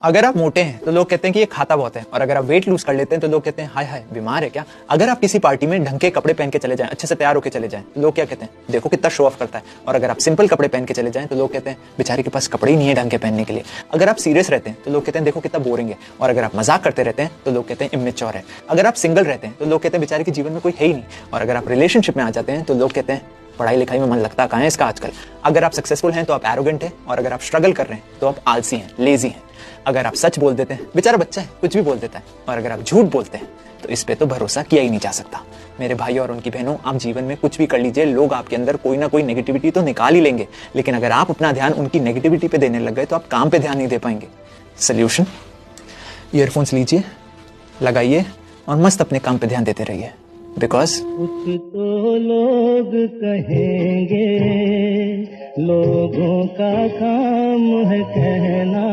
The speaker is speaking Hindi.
अगर आप मोटे हैं तो लोग कहते हैं कि ये खाता बहुत है, और अगर आप वेट लूज कर लेते हैं तो लोग कहते हैं हाय हाय बीमार है क्या। अगर आप किसी पार्टी में ढंग के कपड़े पहन के चले जाएं, अच्छे से तैयार होकर चले जाएं, तो लोग क्या कहते हैं, देखो कितना शो ऑफ करता है। और अगर आप सिंपल कपड़े पहन के चले जाएं तो लोग कहते हैं बेचारे के पास कपड़े ही नहीं है ढंग के पहनने के लिए। अगर आप सीरियस रहते हैं तो लोग कहते हैं देखो कितना बोरिंग है। और अगर आप मजाक करते रहते हैं तो लोग कहते हैं इमेच्योर है। अगर आप सिंगल रहते हैं तो लोग कहते हैं बेचारे के जीवन में कोई है ही नहीं। और अगर आप रिलेशनशिप में आ जाते हैं तो लोग कहते हैं पढ़ाई लिखाई में मन लगता कहाँ है इसका आजकल। अगर आप सक्सेसफुल हैं तो आप एरोगेंट हैं, और अगर आप स्ट्रगल कर रहे हैं तो आप आलसी हैं, लेजी हैं। अगर आप सच बोल देते हैं, बेचारा बच्चा है कुछ भी बोल देता है, और अगर आप झूठ बोलते हैं तो इस पे तो भरोसा किया ही नहीं जा सकता। मेरे भाई और उनकी बहनों, आप जीवन में कुछ भी कर लीजिए, लोग आपके अंदर कोई ना कोई नेगेटिविटी तो निकाल ही लेंगे, लेकिन अगर आप अपना ध्यान उनकी नेगेटिविटी पे देने लग गए तो आप काम पे ध्यान नहीं दे पाएंगे। सोल्यूशन, ईयरफोन्स लीजिए, लगाइए और मस्त अपने काम पे ध्यान देते रहिए। बिकॉज कुछ तो लोग कहेंगे, लोगों का काम है कहना।